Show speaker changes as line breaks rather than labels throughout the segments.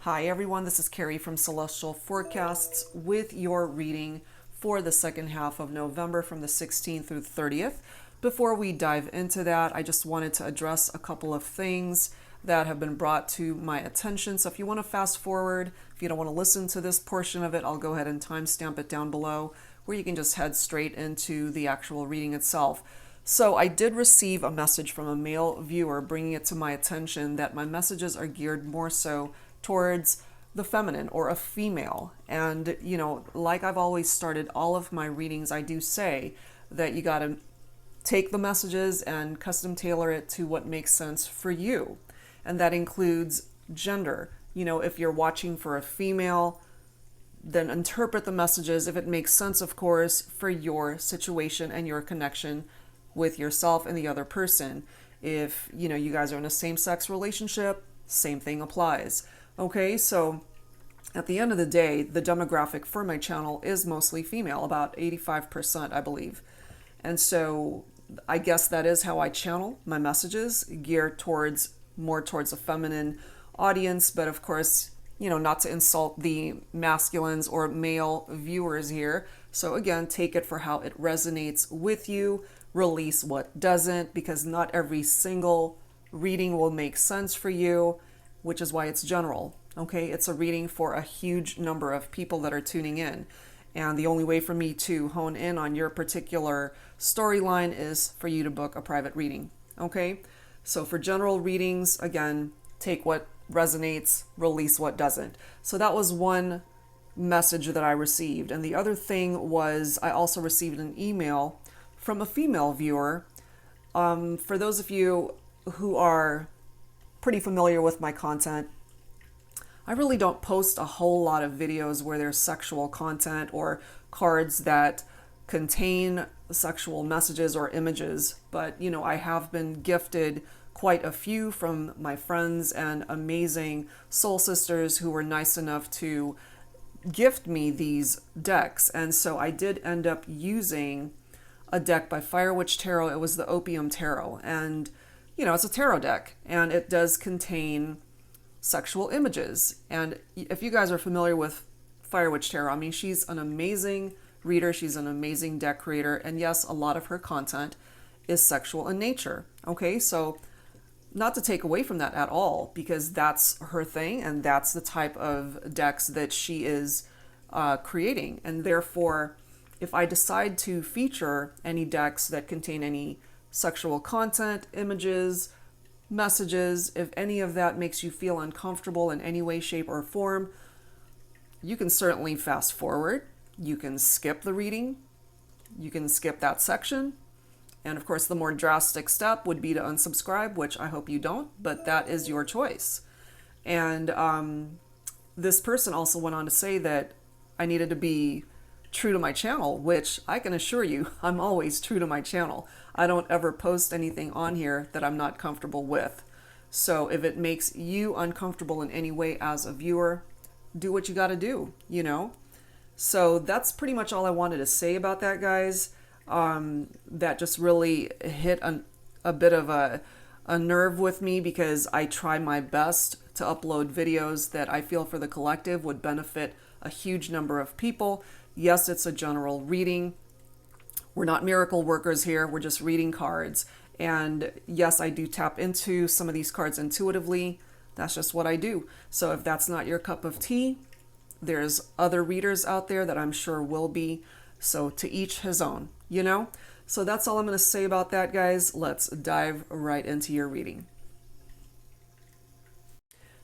Hi everyone, this is Carrie from Celestial Forecasts with your reading for the second half of November from the 16th through the 30th. Before we dive into that, I just wanted to address a couple of things that have been brought to my attention. So if you want to fast forward, if you don't want to listen to this portion of it, I'll go ahead and timestamp it down below where you can just head straight into the actual reading itself. So I did receive a message from a male viewer bringing it to my attention that my messages are geared more so towards the feminine or a female. And, like I've always started all of my readings, I do say that you got to take the messages and custom tailor it to what makes sense for you. And that includes gender. If you're watching for a female, then interpret the messages, if it makes sense, of course, for your situation and your connection with yourself and the other person. If, you guys are in a same-sex relationship, same thing applies. Okay, so at the end of the day, the demographic for my channel is mostly female, about 85%, I believe. And so I guess that is how I channel my messages, geared more towards a feminine audience. But of course, not to insult the masculines or male viewers here. So again, take it for how it resonates with you, release what doesn't, because not every single reading will make sense for you, which is why it's general. Okay, it's a reading for a huge number of people that are tuning in. And the only way for me to hone in on your particular storyline is for you to book a private reading. Okay, so for general readings, again, take what resonates, release what doesn't. So that was one message that I received. And the other thing was I also received an email from a female viewer. For those of you who are pretty familiar with my content, I really don't post a whole lot of videos where there's sexual content or cards that contain sexual messages or images. But, I have been gifted quite a few from my friends and amazing soul sisters who were nice enough to gift me these decks. And so I did end up using a deck by Fire Witch Tarot. It was the Opium Tarot. And it's a tarot deck, and it does contain sexual images. And if you guys are familiar with Fire Witch Tarot, I mean, she's an amazing reader. She's an amazing deck creator. And yes, a lot of her content is sexual in nature. Okay, so not to take away from that at all, because that's her thing, and that's the type of decks that she is creating. And therefore, if I decide to feature any decks that contain any sexual content, images, messages, if any of that makes you feel uncomfortable in any way, shape, or form, you can certainly fast forward. You can skip the reading. You can skip that section. And of course, the more drastic step would be to unsubscribe, which I hope you don't, but that is your choice. And this person also went on to say that I needed to be true to my channel, which I can assure you, I'm always true to my channel. I don't ever post anything on here that I'm not comfortable with. So if it makes you uncomfortable in any way as a viewer, do what you got to do, So that's pretty much all I wanted to say about that, guys. That just really hit a bit of a nerve with me, because I try my best to upload videos that I feel for the collective would benefit a huge number of people. Yes, it's a general reading. We're not miracle workers here. We're just reading cards. And yes, I do tap into some of these cards intuitively. That's just what I do. So if that's not your cup of tea, there's other readers out there that I'm sure will be. So to each his own, So that's all I'm going to say about that, guys. Let's dive right into your reading.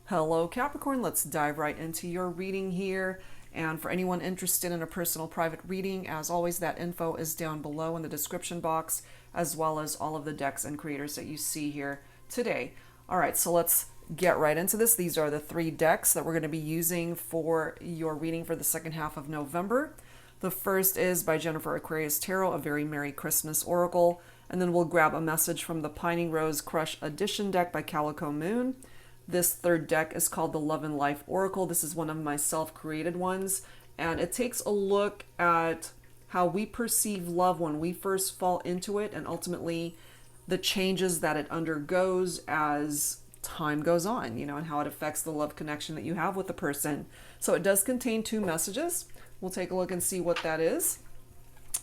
Hello, Capricorn. Let's dive right into your reading here. And for anyone interested in a personal private reading, as always, that info is down below in the description box, as well as all of the decks and creators that you see here today. All right, so let's get right into this. These are the 3 decks that we're going to be using for your reading for the second half of November. The first is by Jennifer Aquarius Tarot, A Very Merry Christmas Oracle. And then we'll grab a message from the Pining Rose Crush Edition deck by Calico Moon. This third deck is called the Love and Life Oracle. This is one of my self-created ones, and it takes a look at how we perceive love when we first fall into it, and ultimately the changes that it undergoes as time goes on, and how it affects the love connection that you have with the person. So it does contain 2 messages. We'll take a look and see what that is.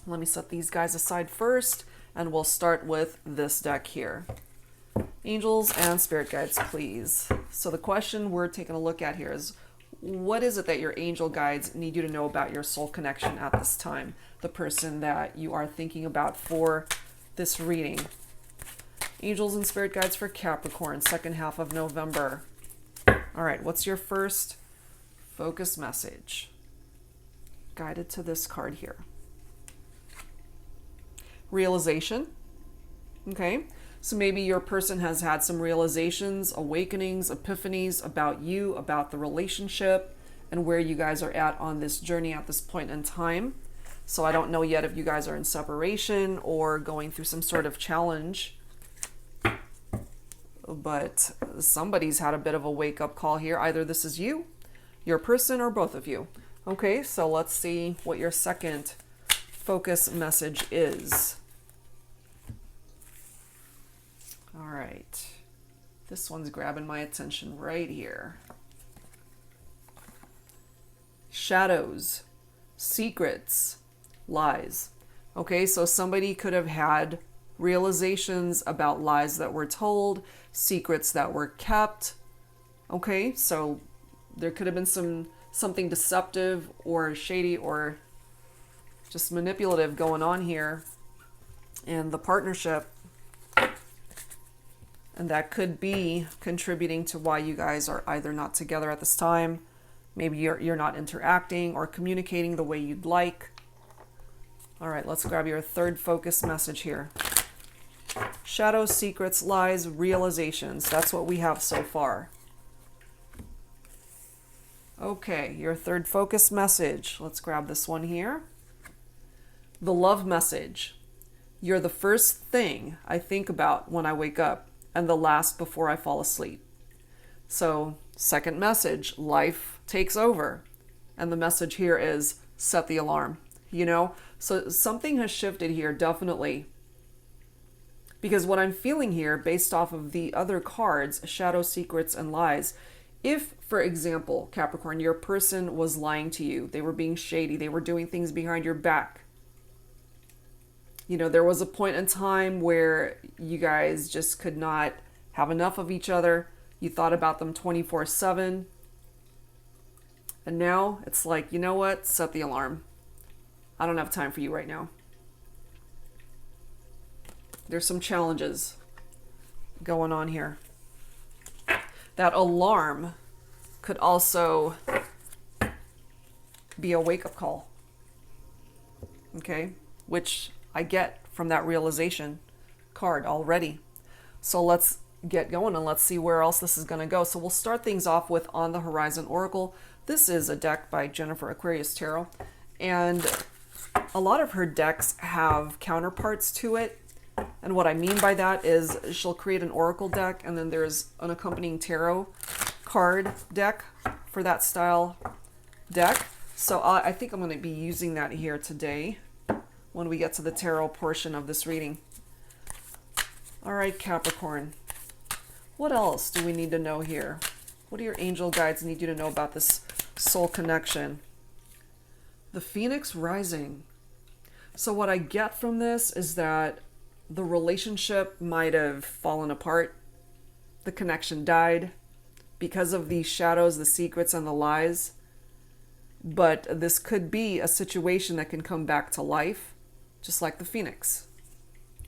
Let me set these guys aside first, and we'll start with this deck here. Angels and spirit guides, please. So the question we're taking a look at here is, what is it that your angel guides need you to know about your soul connection at this time? The person that you are thinking about for this reading. Angels and spirit guides for Capricorn, second half of November. All right, what's your first focus message? Guided to this card here. Realization. Okay, so maybe your person has had some realizations, awakenings, epiphanies about you, about the relationship, and where you guys are at on this journey at this point in time. So I don't know yet if you guys are in separation or going through some sort of challenge, but somebody's had a bit of a wake-up call here. Either this is you, your person, or both of you. Okay, so let's see what your second focus message is. All right, this one's grabbing my attention right here. Shadows, secrets, lies. Okay, so somebody could have had realizations about lies that were told, secrets that were kept. Okay, so there could have been something deceptive or shady or just manipulative going on here in the partnership. And that could be contributing to why you guys are either not together at this time. Maybe you're not interacting or communicating the way you'd like. All right, let's grab your third focus message here. Shadows, secrets, lies, realizations. That's what we have so far. Okay, your third focus message. Let's grab this one here. The love message. You're the first thing I think about when I wake up, and the last before I fall asleep. So, second message, life takes over. And the message here is set the alarm, So something has shifted here, definitely. Because what I'm feeling here, based off of the other cards, shadow, secrets, and lies, if, for example, Capricorn, your person was lying to you, they were being shady, they were doing things behind your back, there was a point in time where you guys just could not have enough of each other. You thought about them 24/7. And now it's like, you know what? Set the alarm. I don't have time for you right now. There's some challenges going on here. That alarm could also be a wake-up call. Okay? Which I get from that realization card already. So let's get going and let's see where else this is going to go. So we'll start things off with On the Horizon Oracle. This is a deck by Jennifer Aquarius Tarot, and a lot of her decks have counterparts to it. And what I mean by that is she'll create an oracle deck, and then there's an accompanying tarot card deck for that style deck. So I think I'm going to be using that here today when we get to the tarot portion of this reading. All right, Capricorn. What else do we need to know here? What do your angel guides need you to know about this soul connection? The Phoenix rising. So what I get from this is that the relationship might have fallen apart. The connection died because of the shadows, the secrets, and the lies. But this could be a situation that can come back to life, just like the Phoenix.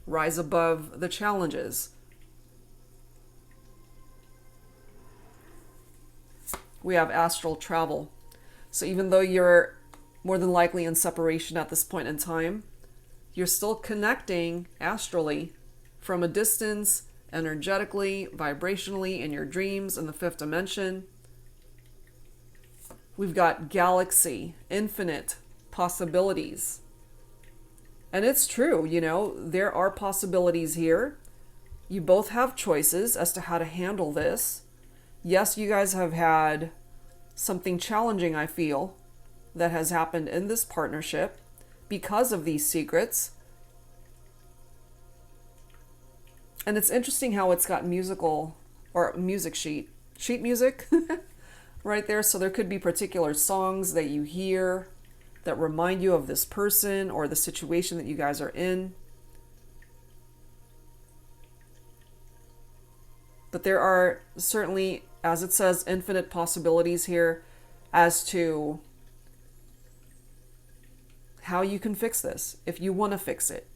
Rise above the challenges. We have astral travel. So even though you're more than likely in separation at this point in time, you're still connecting astrally from a distance, energetically, vibrationally, in your dreams, in the fifth dimension. We've got galaxy, infinite possibilities. And it's true, there are possibilities here. You both have choices as to how to handle this. Yes, you guys have had something challenging, I feel, that has happened in this partnership because of these secrets. And it's interesting how it's got musical or sheet music right there. So there could be particular songs that you hear that remind you of this person or the situation that you guys are in. But there are certainly, as it says, infinite possibilities here as to how you can fix this if you want to fix it.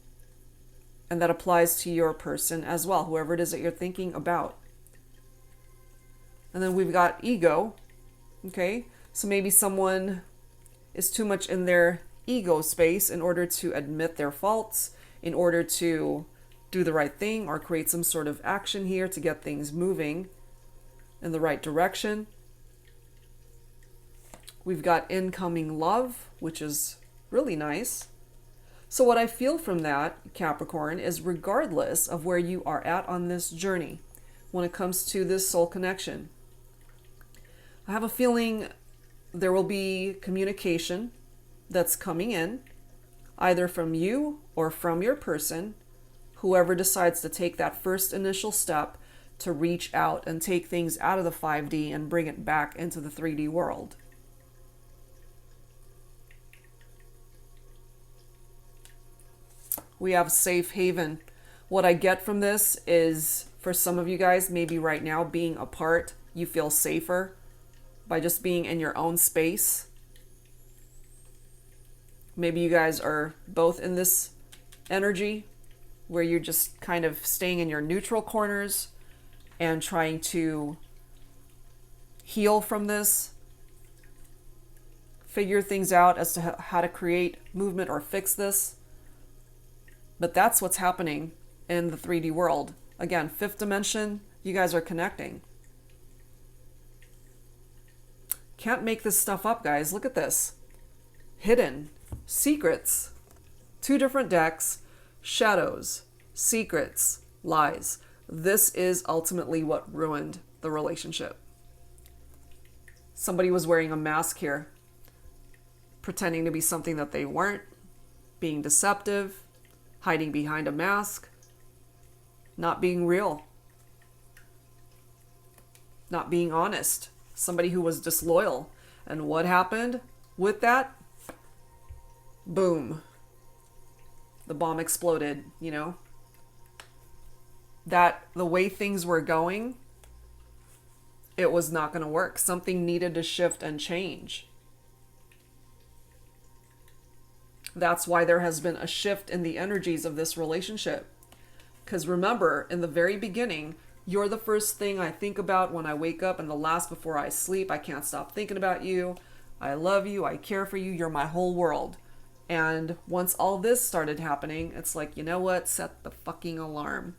And that applies to your person as well, whoever it is that you're thinking about. And then we've got ego. Okay, so maybe someone is too much in their ego space in order to admit their faults, in order to do the right thing or create some sort of action here to get things moving in the right direction. We've got incoming love, which is really nice. So what I feel from that, Capricorn, is regardless of where you are at on this journey, when it comes to this soul connection, I have a feeling there will be communication that's coming in, either from you or from your person, whoever decides to take that first initial step to reach out and take things out of the 5D and bring it back into the 3D world. We have safe haven. What I get from this is, for some of you guys, maybe right now being apart, you feel safer by just being in your own space. Maybe you guys are both in this energy where you're just kind of staying in your neutral corners and trying to heal from this, figure things out as to how to create movement or fix this. But that's what's happening in the 3D world. Again, fifth dimension, you guys are connecting. Can't make this stuff up, guys. Look at this. Hidden. Secrets. 2 different decks. Shadows. Secrets. Lies. This is ultimately what ruined the relationship. Somebody was wearing a mask here, pretending to be something that they weren't, being deceptive, hiding behind a mask, not being real, not being honest, somebody who was disloyal. And what happened with that? Boom. The bomb exploded, you know? That the way things were going, it was not going to work. Something needed to shift and change. That's why there has been a shift in the energies of this relationship. Because remember, in the very beginning, you're the first thing I think about when I wake up, and the last before I sleep. I can't stop thinking about you. I love you. I care for you. You're my whole world. And once all this started happening, it's like, you know what? Set the fucking alarm.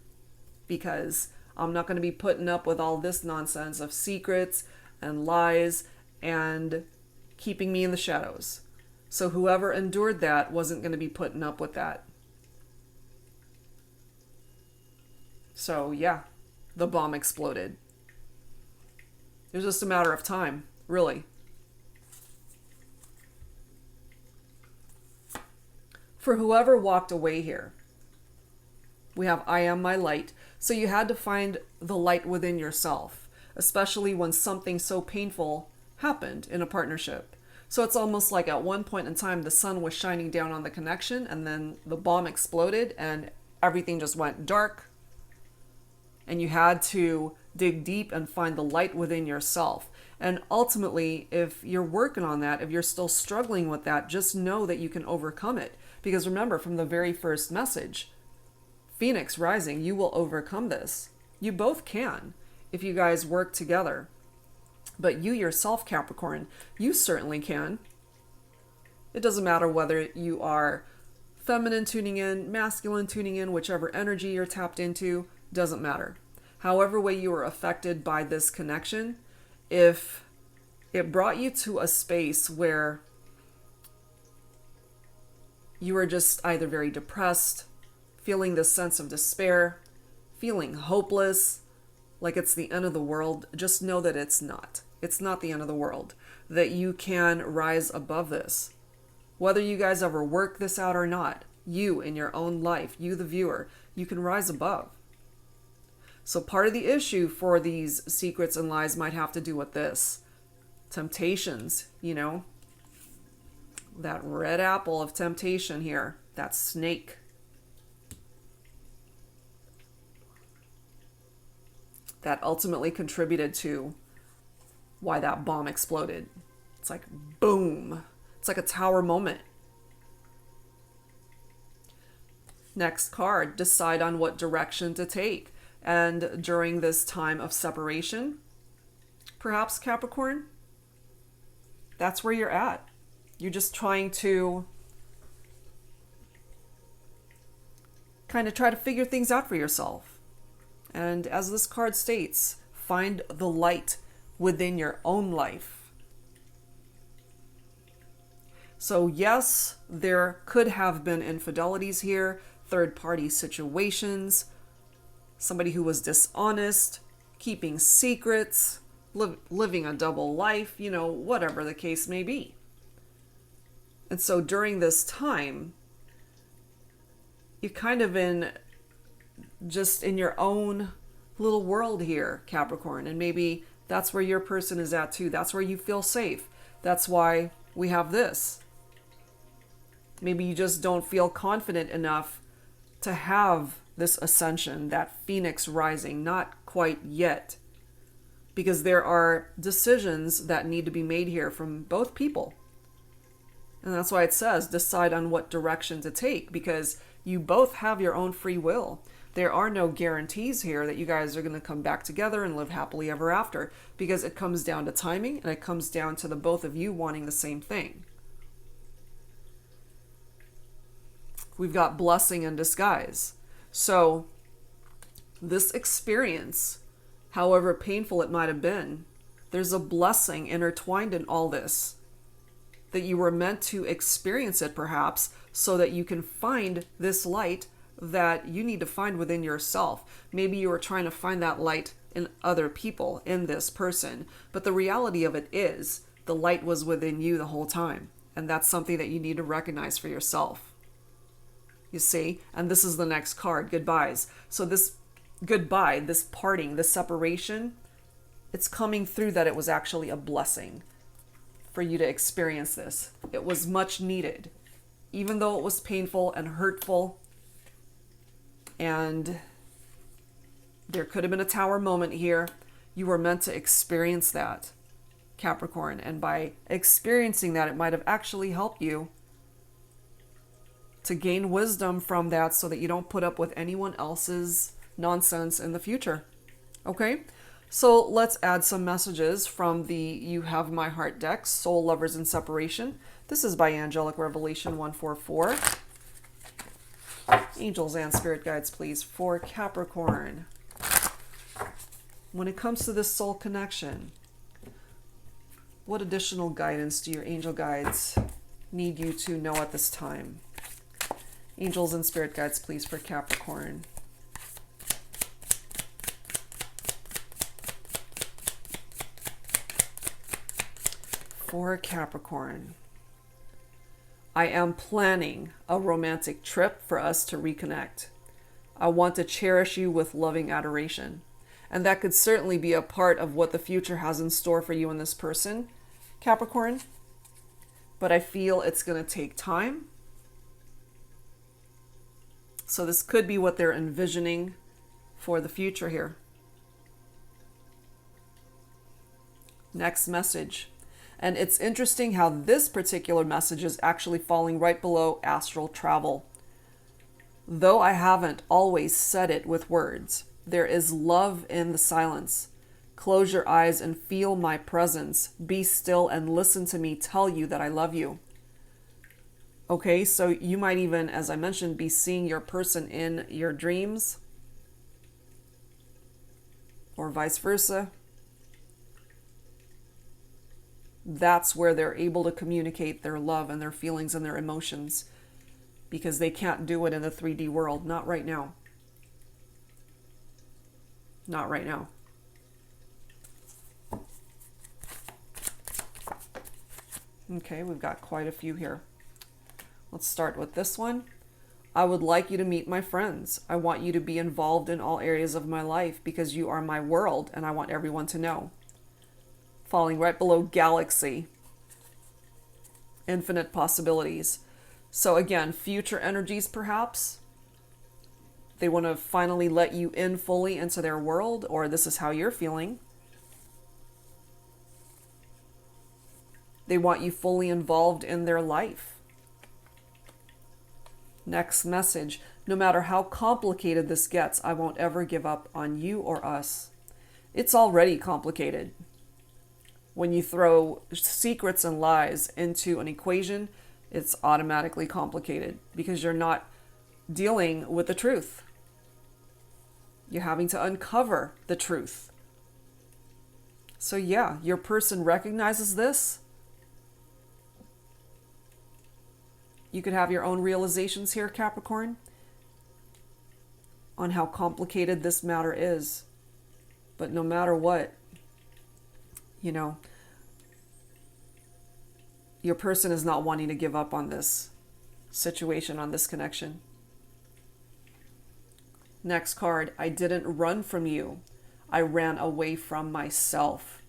Because I'm not going to be putting up with all this nonsense of secrets and lies and keeping me in the shadows. So whoever endured that wasn't going to be putting up with that. So yeah, the bomb exploded. It was just a matter of time, really. For whoever walked away here, we have I am my light. So you had to find the light within yourself, especially when something so painful happened in a partnership. So it's almost like at one point in time, the sun was shining down on the connection, and then the bomb exploded and everything just went dark. And you had to dig deep and find the light within yourself. And ultimately, if you're working on that, if you're still struggling with that, just know that you can overcome it. Because remember, from the very first message, Phoenix Rising, you will overcome this. You both can if you guys work together. But you yourself, Capricorn, you certainly can. It doesn't matter whether you are feminine tuning in, masculine tuning in, whichever energy you're tapped into, doesn't matter. However way you were affected by this connection, if it brought you to a space where you were just either very depressed, feeling this sense of despair, feeling hopeless, like it's the end of the world, just know that it's not. It's not the end of the world. That you can rise above this. Whether you guys ever work this out or not, you in your own life, you the viewer, you can rise above. So part of the issue for these secrets and lies might have to do with this. Temptations, you know, that red apple of temptation here, that snake. That ultimately contributed to why that bomb exploded. It's like boom. It's like a tower moment. Next card, decide on what direction to take. And during this time of separation, perhaps Capricorn, that's where you're at. You're just trying to kind of try to figure things out for yourself. And as this card states, find the light within your own life. So yes, there could have been infidelities here, third-party situations, somebody who was dishonest, keeping secrets, living a double life, you know, whatever the case may be. And so during this time, you're kind of just in your own little world here, Capricorn. And maybe that's where your person is at too. That's where you feel safe. That's why we have this. Maybe you just don't feel confident enough to have this ascension, that phoenix rising, not quite yet. Because there are decisions that need to be made here from both people. And that's why it says decide on what direction to take, because you both have your own free will. There are no guarantees here that you guys are going to come back together and live happily ever after, because it comes down to timing and it comes down to the both of you wanting the same thing. We've got blessing in disguise. So this experience, however painful it might have been, there's a blessing intertwined in all this, that you were meant to experience it perhaps so that you can find this light that you need to find within yourself. Maybe you were trying to find that light in other people, in this person, but the reality of it is the light was within you the whole time, and that's something that you need to recognize for yourself. You see? And this is the next card, goodbyes. So this goodbye, this parting, this separation, it's coming through that it was actually a blessing for you to experience this. It was much needed, even though it was painful and hurtful, and there could have been a tower moment here. You were meant to experience that, Capricorn, and by experiencing that, it might have actually helped you to gain wisdom from that so that you don't put up with anyone else's nonsense in the future. Okay? So let's add some messages from the You Have My Heart deck, Soul Lovers in Separation. This is by Angelic Revelation 144. Angels and spirit guides, please, for Capricorn. When it comes to this soul connection, what additional guidance do your angel guides need you to know at this time? Angels and spirit guides, please, for Capricorn. For Capricorn, I am planning a romantic trip for us to reconnect. I want to cherish you with loving adoration. And that could certainly be a part of what the future has in store for you and this person, Capricorn. But I feel it's going to take time. So this could be what they're envisioning for the future here. Next message. And it's interesting how this particular message is actually falling right below astral travel. Though I haven't always said it with words, there is love in the silence. Close your eyes and feel my presence. Be still and listen to me tell you that I love you. Okay, so you might even, as I mentioned, be seeing your person in your dreams, or vice versa. That's where they're able to communicate their love and their feelings and their emotions, because they can't do it in the 3D world. Not right now. Not right now. Okay, we've got quite a few here. Let's start with this one. I would like you to meet my friends. I want you to be involved in all areas of my life because you are my world and I want everyone to know. Falling right below galaxy. Infinite possibilities. So again, future energies perhaps. They want to finally let you in fully into their world, or this is how you're feeling. They want you fully involved in their life. Next message. No matter how complicated this gets, I won't ever give up on you or us. It's already complicated. When you throw secrets and lies into an equation, it's automatically complicated because you're not dealing with the truth. You're having to uncover the truth. So yeah, your person recognizes this. You could have your own realizations here, Capricorn, on how complicated this matter is. But no matter what, your person is not wanting to give up on this situation, on this connection. Next card, I didn't run from you. I ran away from myself.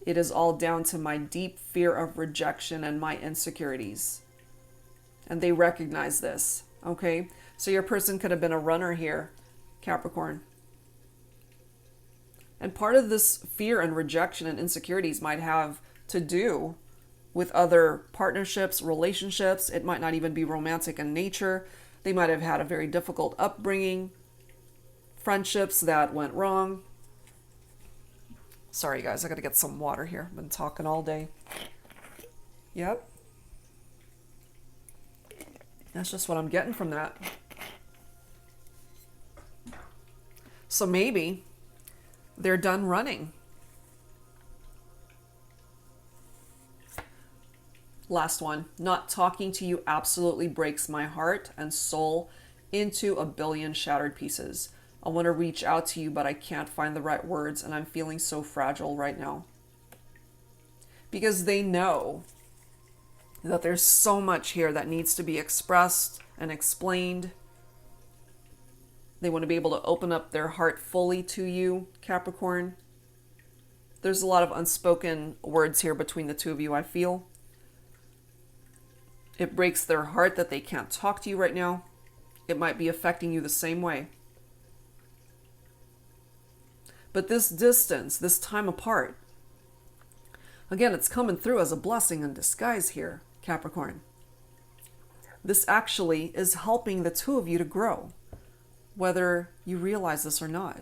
It is all down to my deep fear of rejection and my insecurities. And they recognize this, okay? So your person could have been a runner here, Capricorn. And part of this fear and rejection and insecurities might have to do with other partnerships, relationships. It might not even be romantic in nature. They might have had a very difficult upbringing, friendships that went wrong. Sorry, guys, I got to get some water here. I've been talking all day. Yep. That's just what I'm getting from that. So maybe they're done running. Last one. Not talking to you absolutely breaks my heart and soul into a billion shattered pieces. I want to reach out to you, but I can't find the right words, and I'm feeling so fragile right now. Because they know that there's so much here that needs to be expressed and explained. They want to be able to open up their heart fully to you, Capricorn. There's a lot of unspoken words here between the two of you, I feel. It breaks their heart that they can't talk to you right now. It might be affecting you the same way. But this distance, this time apart, again, it's coming through as a blessing in disguise here, Capricorn. This actually is helping the two of you to grow, whether you realize this or not.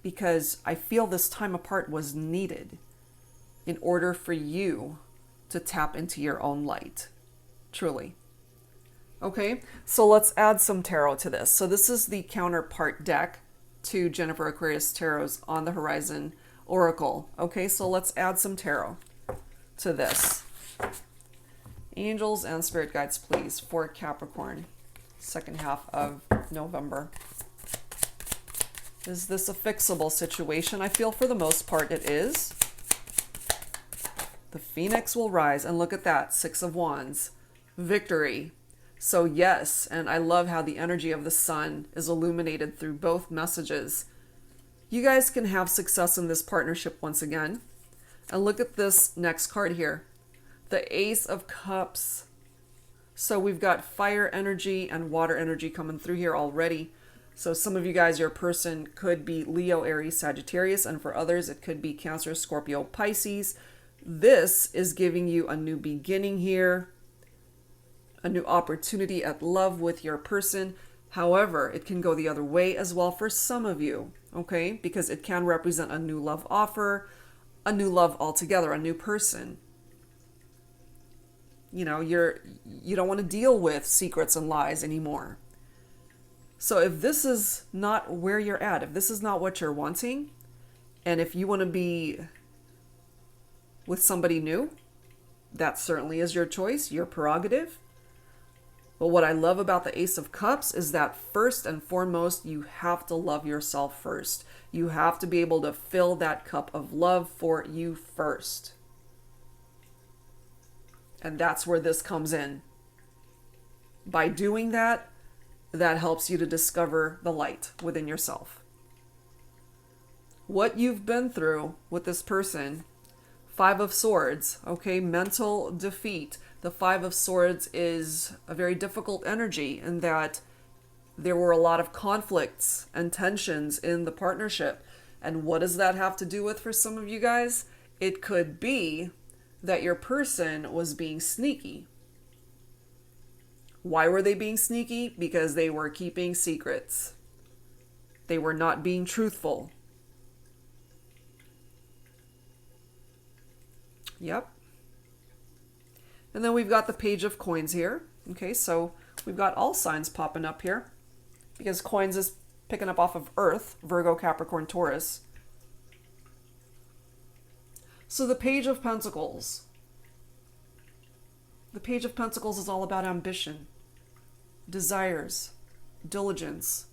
Because I feel this time apart was needed in order for you to tap into your own light, truly. Okay, so let's add some tarot to this. So this is the counterpart deck to Jennifer Aquarius Tarot's On the Horizon Oracle. Okay, so let's add some tarot to this. Angels and spirit guides, please, for Capricorn, second half of November. Is this a fixable situation? I feel for the most part it is. The Phoenix will rise, and look at that, Six of Wands, victory. So yes, and I love how the energy of the sun is illuminated through both messages. You guys can have success in this partnership once again. And look at this next card here, the Ace of Cups. So we've got fire energy and water energy coming through here already. So some of you guys, your person could be Leo, Aries, Sagittarius, and for others it could be Cancer, Scorpio, Pisces. This is giving you a new beginning here, a new opportunity at love with your person. However, it can go the other way as well for some of you, okay? Because it can represent a new love offer, a new love altogether, a new person. You know, you don't want to deal with secrets and lies anymore. So if this is not where you're at, if this is not what you're wanting, and if you want to be with somebody new, that certainly is your choice, your prerogative. But what I love about the Ace of Cups is that first and foremost, you have to love yourself first. You have to be able to fill that cup of love for you first. And that's where this comes in. By doing that, that helps you to discover the light within yourself. What you've been through with this person, Five of Swords, okay, mental defeat. The Five of Swords is a very difficult energy in that there were a lot of conflicts and tensions in the partnership. And what does that have to do with for some of you guys? It could be that your person was being sneaky. Why were they being sneaky? Because they were keeping secrets. They were not being truthful. Yep. And then we've got the Page of Coins here. Okay, so we've got all signs popping up here because coins is picking up off of Earth, Virgo, Capricorn, Taurus. So the Page of Pentacles. The Page of Pentacles is all about ambition, desires, diligence,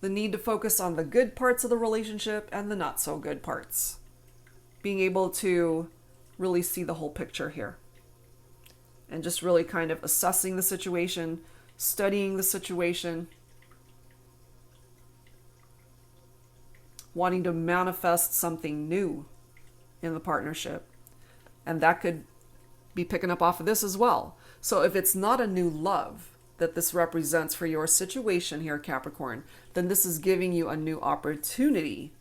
the need to focus on the good parts of the relationship and the not so good parts. Being able to really see the whole picture here. And just really kind of assessing the situation, studying the situation, wanting to manifest something new in the partnership. And that could be picking up off of this as well. So if it's not a new love that this represents for your situation here, Capricorn, then this is giving you a new opportunity,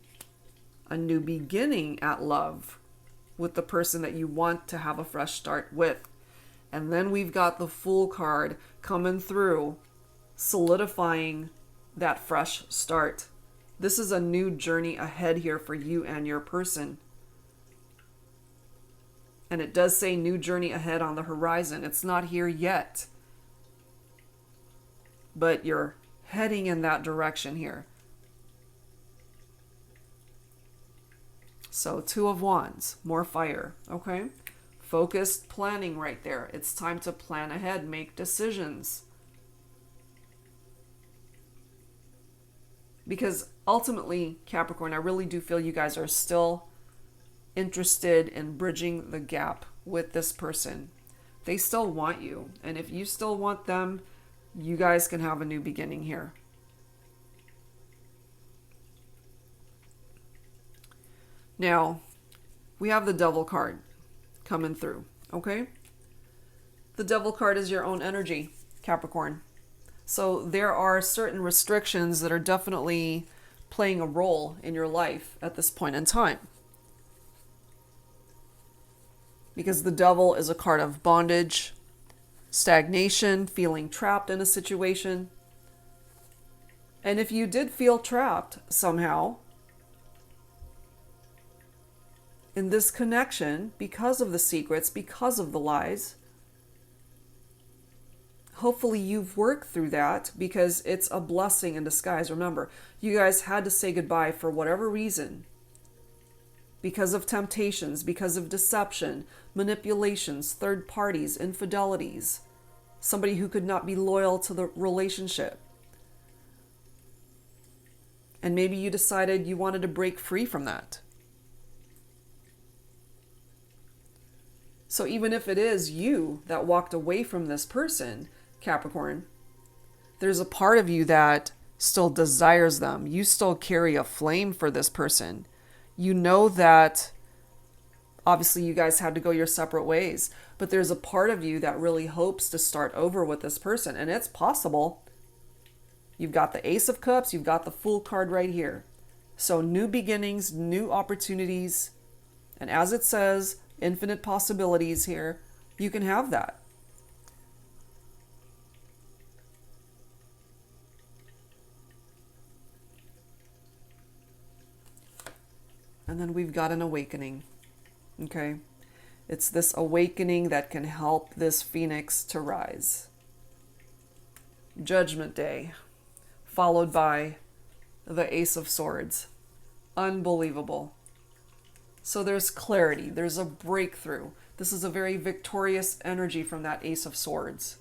a new beginning at love with the person that you want to have a fresh start with. And then we've got the Fool card coming through, solidifying that fresh start. This is a new journey ahead here for you and your person. And it does say new journey ahead on the horizon. It's not here yet. But you're heading in that direction here. So Two of Wands, more fire, okay? Focused planning right there. It's time to plan ahead, make decisions. Because ultimately, Capricorn, I really do feel you guys are still interested in bridging the gap with this person. They still want you. And if you still want them, you guys can have a new beginning here. Now, we have the Devil card coming through, okay? The Devil card is your own energy, Capricorn. So there are certain restrictions that are definitely playing a role in your life at this point in time. Because the Devil is a card of bondage, stagnation, feeling trapped in a situation. And if you did feel trapped somehow in this connection, because of the secrets, because of the lies, hopefully you've worked through that because it's a blessing in disguise. Remember, you guys had to say goodbye for whatever reason. Because of temptations, because of deception, manipulations, third parties, infidelities, somebody who could not be loyal to the relationship. And maybe you decided you wanted to break free from that. So even if it is you that walked away from this person, Capricorn, there's a part of you that still desires them. You still carry a flame for this person. You know that obviously you guys had to go your separate ways, but there's a part of you that really hopes to start over with this person, and it's possible. You've got the Ace of Cups, you've got the Fool card right here. So new beginnings, new opportunities, and as it says, infinite possibilities here. You can have that. And then we've got an awakening. Okay. It's this awakening that can help this phoenix to rise. Judgment Day, followed by the Ace of Swords. Unbelievable. So there's clarity, there's a breakthrough. This is a very victorious energy from that Ace of Swords.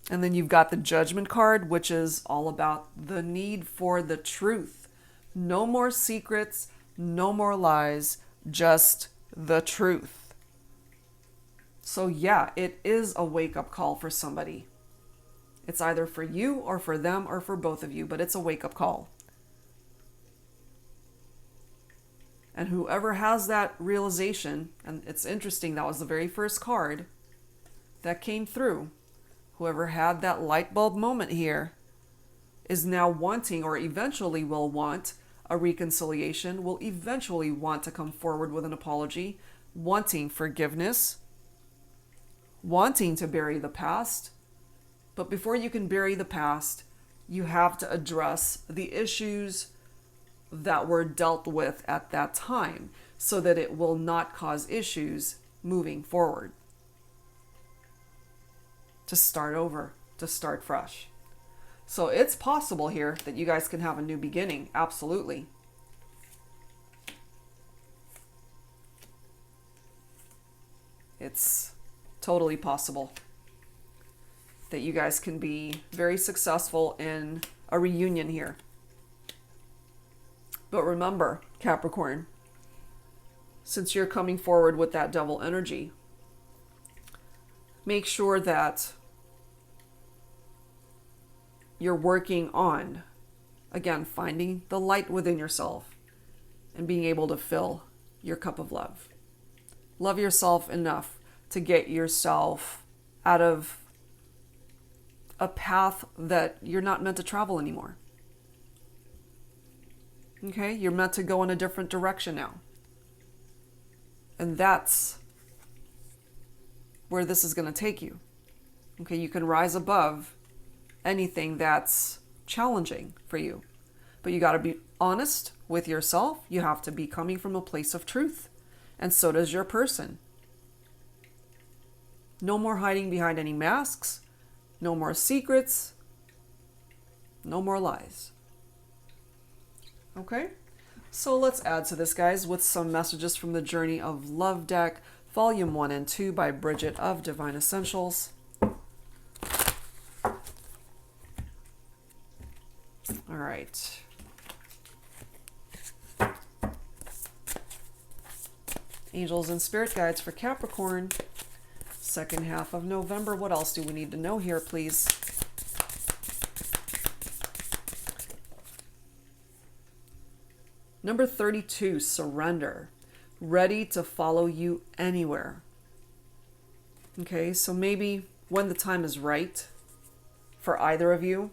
And then you've got the Judgment card, which is all about the need for the truth. No more secrets, no more lies, just the truth. So yeah, it is a wake-up call for somebody. It's either for you or for them or for both of you, but it's a wake-up call. And whoever has that realization, and it's interesting, that was the very first card that came through. Whoever had that light bulb moment here is now wanting, or eventually will want, a reconciliation, will eventually want to come forward with an apology, wanting forgiveness, wanting to bury the past. But before you can bury the past, you have to address the issues that were dealt with at that time so that it will not cause issues moving forward. To start over, to start fresh. So it's possible here that you guys can have a new beginning. Absolutely. It's totally possible that you guys can be very successful in a reunion here. But remember, Capricorn, since you're coming forward with that devil energy, make sure that you're working on, again, finding the light within yourself and being able to fill your cup of love. Love yourself enough to get yourself out of a path that you're not meant to travel anymore. Okay, you're meant to go in a different direction now. And that's where this is going to take you. Okay, you can rise above anything that's challenging for you. But you got to be honest with yourself. You have to be coming from a place of truth. And so does your person. No more hiding behind any masks. No more secrets. No more lies. Okay, so let's add to this, guys, with some messages from the Journey of Love deck, Volume 1 and 2 by Bridget of Divine Essentials. All right. Angels and Spirit Guides for Capricorn, second half of November. What else do we need to know here, please? Number 32, surrender. Ready to follow you anywhere. Okay, so maybe when the time is right for either of you,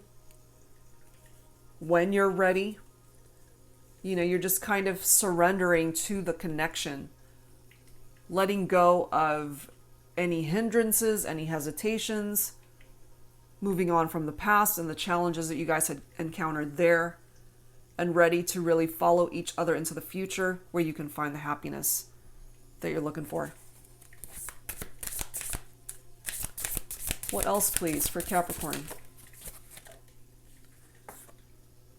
when you're ready, you're just kind of surrendering to the connection, letting go of any hindrances, any hesitations, moving on from the past and the challenges that you guys had encountered there, and ready to really follow each other into the future where you can find the happiness that you're looking for. What else, please, for Capricorn?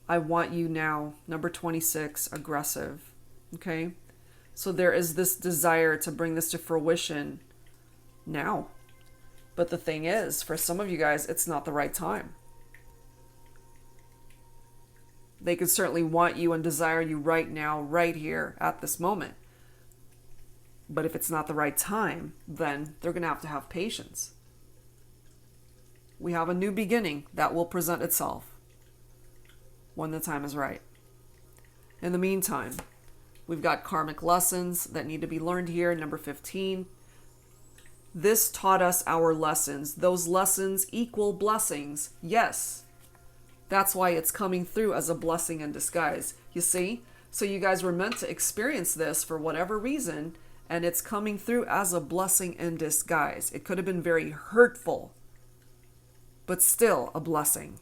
I want you now. Number 26, aggressive. Okay? So there is this desire to bring this to fruition now. But the thing is, for some of you guys, it's not the right time. They could certainly want you and desire you right now, right here, at this moment. But if it's not the right time, then they're going to have patience. We have a new beginning that will present itself when the time is right. In the meantime, we've got karmic lessons that need to be learned here. Number 15. This taught us our lessons. Those lessons equal blessings. Yes. That's why it's coming through as a blessing in disguise. You see? So you guys were meant to experience this for whatever reason, and it's coming through as a blessing in disguise. It could have been very hurtful, but still a blessing.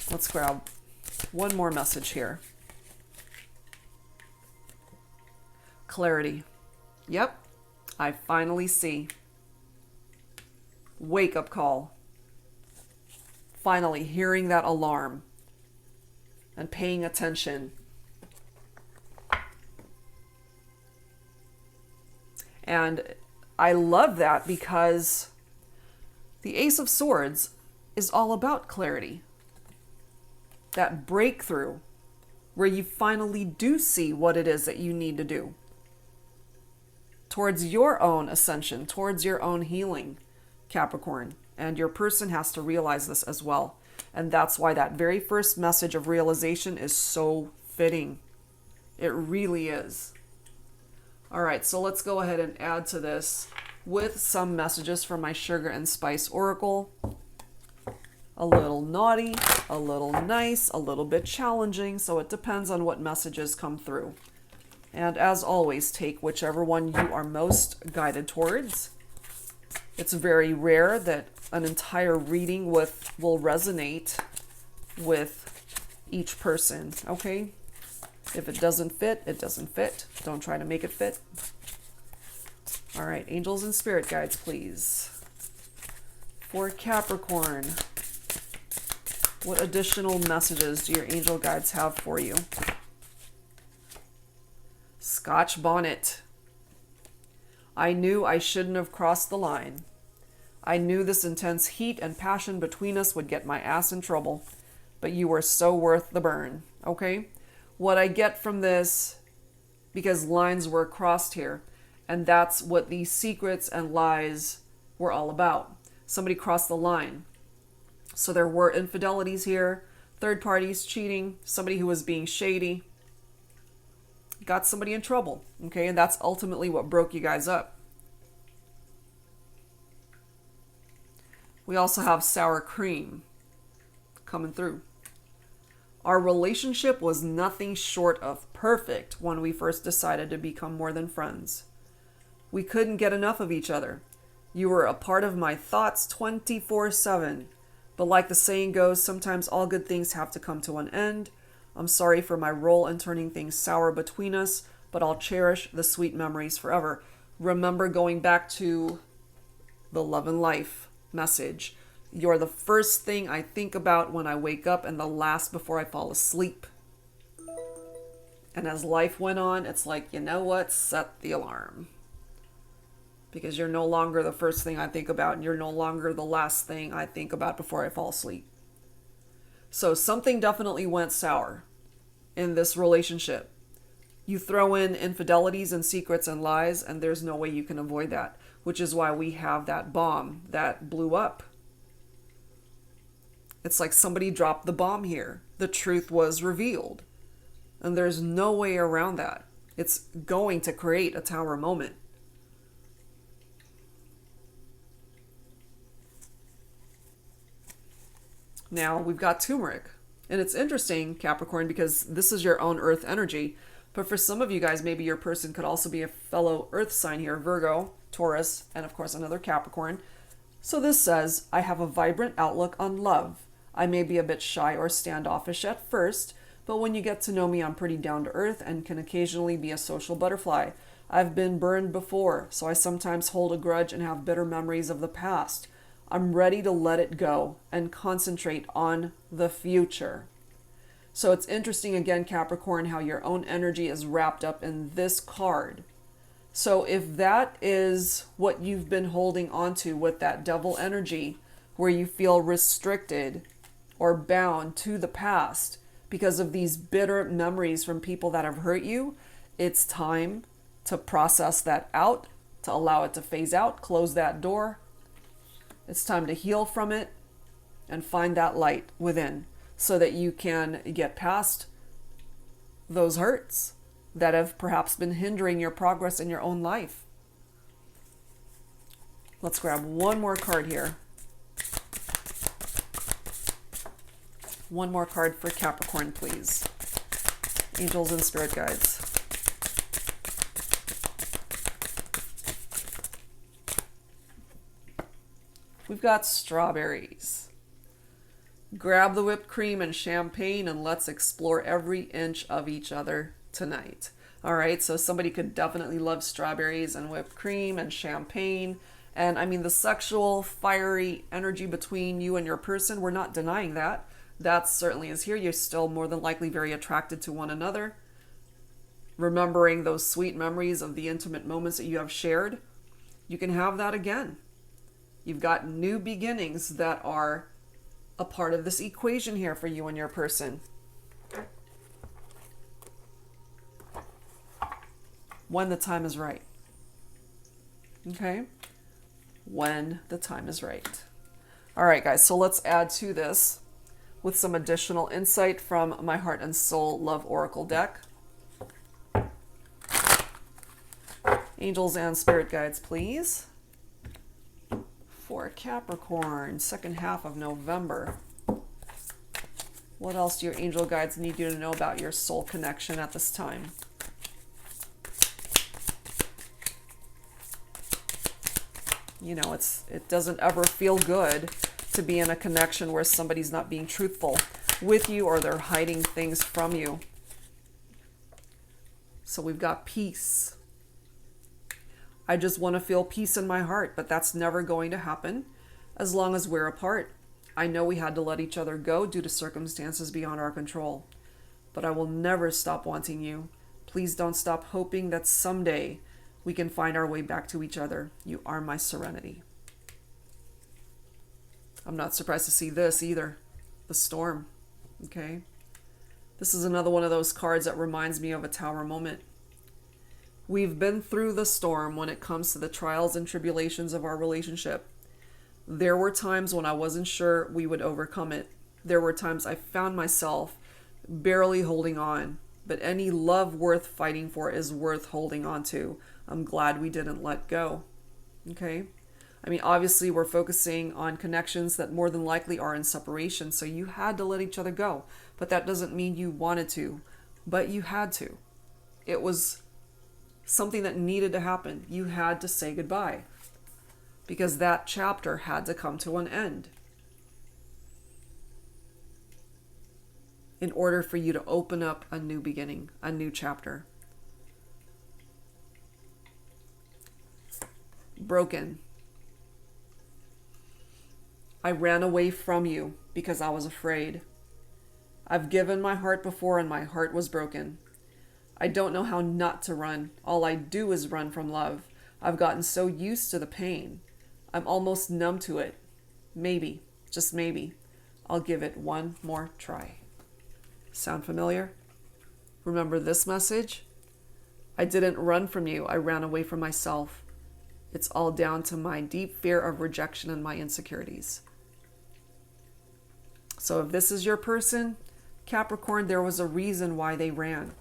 Let's grab one more message here. Clarity. Yep, I finally see. Wake-up call. Finally hearing that alarm and paying attention. And I love that because the Ace of Swords is all about clarity. That breakthrough where you finally do see what it is that you need to do towards your own ascension, towards your own healing, Capricorn. And your person has to realize this as well. And that's why that very first message of realization is so fitting. It really is. All right, so let's go ahead and add to this with some messages from my Sugar and Spice Oracle. A little naughty, a little nice, a little bit challenging, so it depends on what messages come through. And as always, take whichever one you are most guided towards. It's very rare that an entire reading will resonate with each person, okay? If it doesn't fit, it doesn't fit. Don't try to make it fit. All right, angels and spirit guides, please. For Capricorn, what additional messages do your angel guides have for you? Scotch bonnet. I knew I shouldn't have crossed the line. I knew this intense heat and passion between us would get my ass in trouble, but you were so worth the burn, okay? What I get from this, because lines were crossed here, and that's what these secrets and lies were all about. Somebody crossed the line. So there were infidelities here, third parties cheating, somebody who was being shady, got somebody in trouble, okay? And that's ultimately what broke you guys up. We also have sour cream coming through. Our relationship was nothing short of perfect when we first decided to become more than friends. We couldn't get enough of each other. You were a part of my thoughts 24/7. But like the saying goes, sometimes all good things have to come to an end. I'm sorry for my role in turning things sour between us, but I'll cherish the sweet memories forever. Remember, going back to the love and life message, you're the first thing I think about when I wake up and the last before I fall asleep. And as life went on, it's like, you know what? Set the alarm. Because you're no longer the first thing I think about, and you're no longer the last thing I think about before I fall asleep. So something definitely went sour in this relationship. You throw in infidelities and secrets and lies, and there's no way you can avoid that, which is why we have that bomb that blew up. It's like somebody dropped the bomb here. The truth was revealed, and there's no way around that. It's going to create a tower moment. Now we've got turmeric. And it's interesting, Capricorn, because this is your own earth energy. But for some of you guys, maybe your person could also be a fellow earth sign here, Virgo, Taurus, and of course another Capricorn. So this says, I have a vibrant outlook on love. I may be a bit shy or standoffish at first, but when you get to know me, I'm pretty down to earth and can occasionally be a social butterfly. I've been burned before, so I sometimes hold a grudge and have bitter memories of the past. I'm ready to let it go and concentrate on the future. So it's interesting again, Capricorn, how your own energy is wrapped up in this card. So if that is what you've been holding on to with that devil energy, where you feel restricted or bound to the past because of these bitter memories from people that have hurt you, it's time to process that out, to allow it to phase out, close that door. It's time to heal from it and find that light within so that you can get past those hurts that have perhaps been hindering your progress in your own life. Let's grab one more card here. One more card for Capricorn, please. Angels and spirit guides. We've got strawberries. Grab the whipped cream and champagne and let's explore every inch of each other tonight. All right, so somebody could definitely love strawberries and whipped cream and champagne. And I mean, the sexual, fiery energy between you and your person, we're not denying that. That certainly is here. You're still more than likely very attracted to one another. Remembering those sweet memories of the intimate moments that you have shared, you can have that again. You've got new beginnings that are a part of this equation here for you and your person. when the time is right. Okay? When the time is right. All right, guys, so let's add to this with some additional insight from my Heart and Soul Love Oracle deck. Angels and spirit guides, please. For Capricorn, second half of November. What else do your angel guides need you to know about your soul connection at this time? You know, it doesn't ever feel good to be in a connection where somebody's not being truthful with you or they're hiding things from you. So we've got peace. I just want to feel peace in my heart, but that's never going to happen as long as we're apart. I know we had to let each other go due to circumstances beyond our control, but I will never stop wanting you. Please don't stop hoping that someday we can find our way back to each other. You are my serenity. I'm not surprised to see this either. The storm. Okay? This is another one of those cards that reminds me of a tower moment. We've been through the storm when it comes to the trials and tribulations of our relationship. There were times when I wasn't sure we would overcome it. There were times I found myself barely holding on. But any love worth fighting for is worth holding on to. I'm glad we didn't let go. Okay? I mean, obviously we're focusing on connections that more than likely are in separation. So you had to let each other go. But that doesn't mean you wanted to. But you had to. It was something that needed to happen. You had to say goodbye. Because that chapter had to come to an end. In order for you to open up a new beginning, a new chapter. Broken. I ran away from you because I was afraid. I've given my heart before and my heart was broken. I don't know how not to run. All I do is run from love. I've gotten so used to the pain. I'm almost numb to it. Maybe, just maybe, I'll give it one more try. Sound familiar? Remember this message? I didn't run from you. I ran away from myself. It's all down to my deep fear of rejection and my insecurities. So if this is your person, Capricorn, there was a reason why they ran.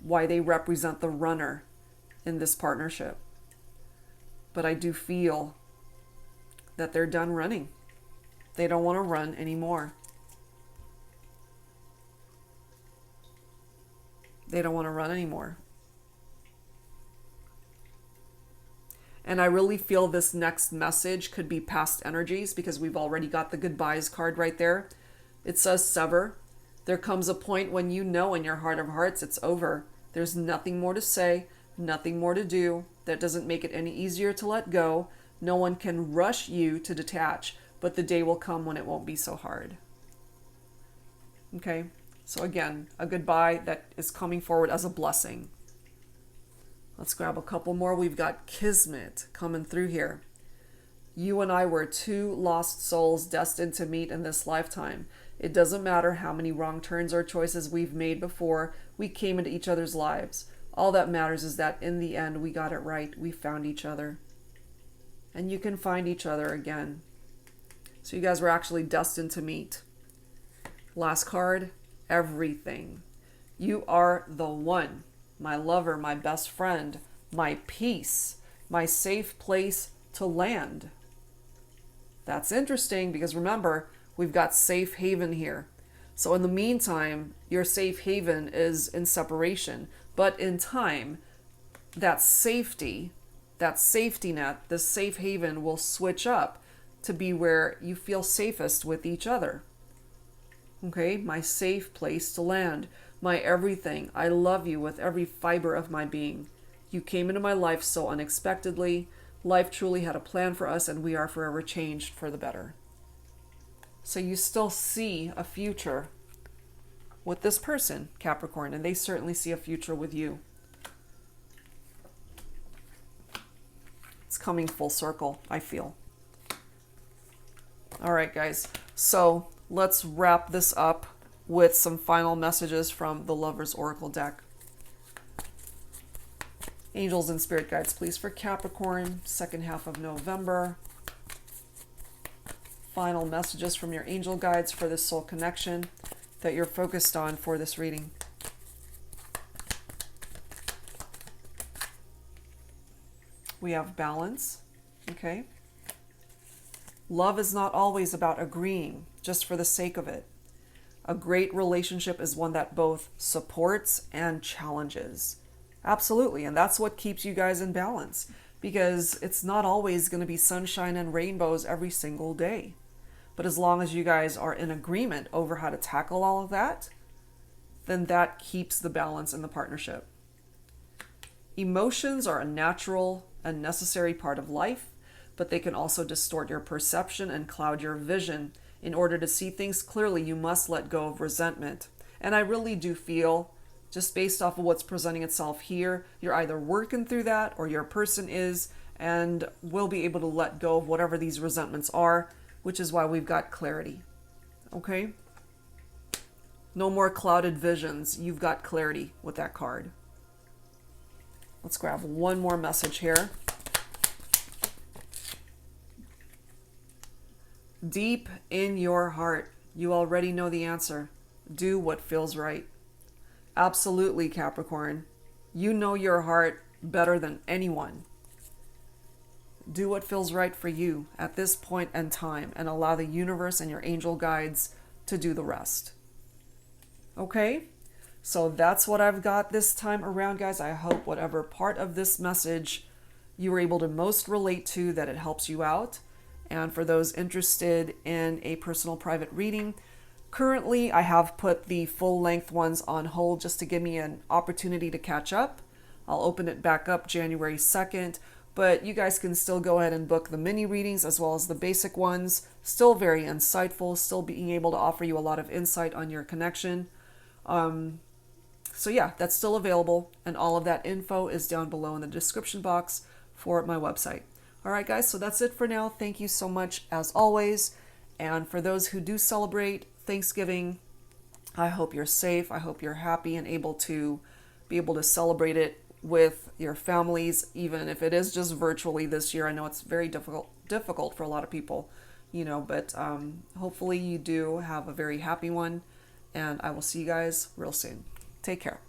Why they represent the runner in this partnership. But I do feel that they're done running. They don't want to run anymore. They don't want to run anymore. And I really feel this next message could be past energies because we've already got the goodbyes card right there. It says sever. There comes a point when you know in your heart of hearts it's over. There's nothing more to say, nothing more to do. That doesn't make it any easier to let go. No one can rush you to detach, but the day will come when it won't be so hard. Okay? So again, a goodbye that is coming forward as a blessing. Let's grab a couple more. We've got Kismet coming through here. You and I were two lost souls destined to meet in this lifetime. It doesn't matter how many wrong turns or choices we've made before we came into each other's lives. All that matters is that in the end, we got it right. We found each other. And you can find each other again. So you guys were actually destined to meet. Last card, everything. You are the one. My lover, my best friend, my peace, my safe place to land. That's interesting because remember, we've got safe haven here. So in the meantime, your safe haven is in separation. But in time, that safety net, this safe haven will switch up to be where you feel safest with each other. Okay, my safe place to land, my everything. I love you with every fiber of my being. You came into my life so unexpectedly. Life truly had a plan for us and we are forever changed for the better. So you still see a future with this person, Capricorn, and they certainly see a future with you. It's coming full circle, I feel. All right, guys. So let's wrap this up with some final messages from the Lover's Oracle deck. Angels and spirit guides, please, for Capricorn, second half of November. Final messages from your angel guides for this soul connection that you're focused on for this reading. We have balance, okay? Love is not always about agreeing just for the sake of it. A great relationship is one that both supports and challenges. Absolutely, and that's what keeps you guys in balance, because it's not always going to be sunshine and rainbows every single day. But as long as you guys are in agreement over how to tackle all of that, then that keeps the balance in the partnership. Emotions are a natural and necessary part of life, but they can also distort your perception and cloud your vision. In order to see things clearly, you must let go of resentment. And I really do feel, just based off of what's presenting itself here, you're either working through that or your person is, and will be able to let go of whatever these resentments are, which is why we've got clarity. Okay? No more clouded visions. You've got clarity with that card. Let's grab one more message here. Deep in your heart, you already know the answer. Do what feels right. Absolutely, Capricorn. You know your heart better than anyone. Do what feels right for you at this point in time and allow the universe and your angel guides to do the rest. Okay? So that's what I've got this time around, guys. I hope whatever part of this message you were able to most relate to, that it helps you out. And for those interested in a personal private reading, currently I have put the full-length ones on hold just to give me an opportunity to catch up. I'll open it back up January 2nd, but you guys can still go ahead and book the mini readings as well as the basic ones. Still very insightful, still being able to offer you a lot of insight on your connection. So yeah, that's still available, and all of that info is down below in the description box for my website. All right, guys, so that's it for now. Thank you so much, as always. And for those who do celebrate Thanksgiving, I hope you're safe. I hope you're happy and able to celebrate it with your families, even if it is just virtually this year. I know it's very difficult for a lot of people, but hopefully you do have a very happy one. And I will see you guys real soon. Take care.